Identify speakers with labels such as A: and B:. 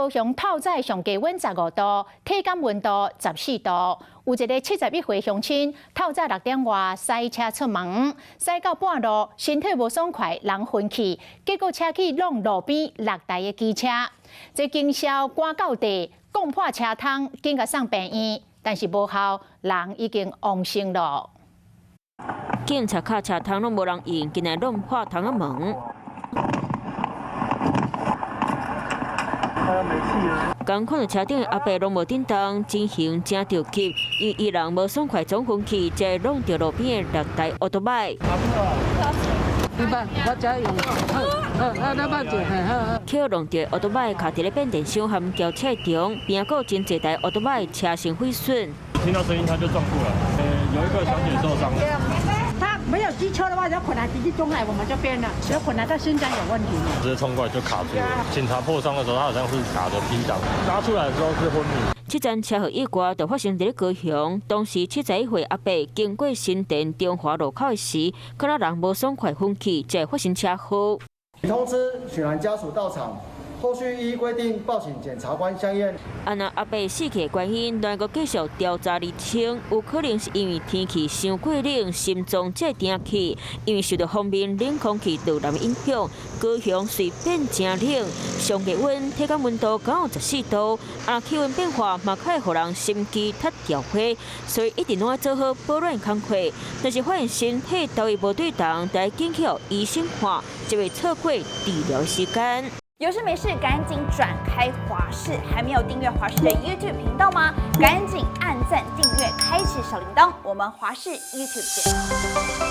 A: 高雄透早上低温15度，体感温度14度。有一个71岁乡亲，透早6点外塞车出门，塞到半路，身体无爽快，人昏去，结果车去弄路边6台的机车，这经销赶到地，撞破车窗，紧甲送病院，但是无效，人已经亡生了。
B: 警察卡车窗拢无人用，竟然弄破窗仔门。 刚看到车顶阿伯拢无叮当，情形真着急，因为伊人无爽快总昏去，才弄到路边的6台奥多麦。捡弄到奥多麦卡伫咧变电箱和轿车中，边个真侪台奥多麦车身毁损。
C: 听到声音他就撞过来，有一个小姐受伤。
D: 没有机车的话，只要捆来直接中来，我们这边了。只要捆来，他心脏有问题。
C: 直接冲过来就卡住了。警察破伤的时候，他好像是打着 P 档，拉出来的时候是昏迷。
B: 这站车祸意外就发生在高雄，当时71岁阿伯经过新店中华路口时，看到人无爽快昏去，才发生车祸。
E: 通知许男家属到场。 后续依规定报请检察官相验。
B: 那阿伯死去的原因，仍个继续调查厘清，有可能是因为天气伤过冷，心脏这定起，因为受到方面冷空气导南影响，高雄随便真冷，上低温体感温度刚好14度，气温变化嘛，可会让人心肌太调配，所以一定拢要做好保暖工课。但是发现身体到位无对当，得紧去医生看，就会错过治疗时间。
F: 有事没事赶紧转开华视，还没有订阅华视的 YouTube 频道吗？赶紧按赞、订阅、开启小铃铛，我们华视 YouTube 见。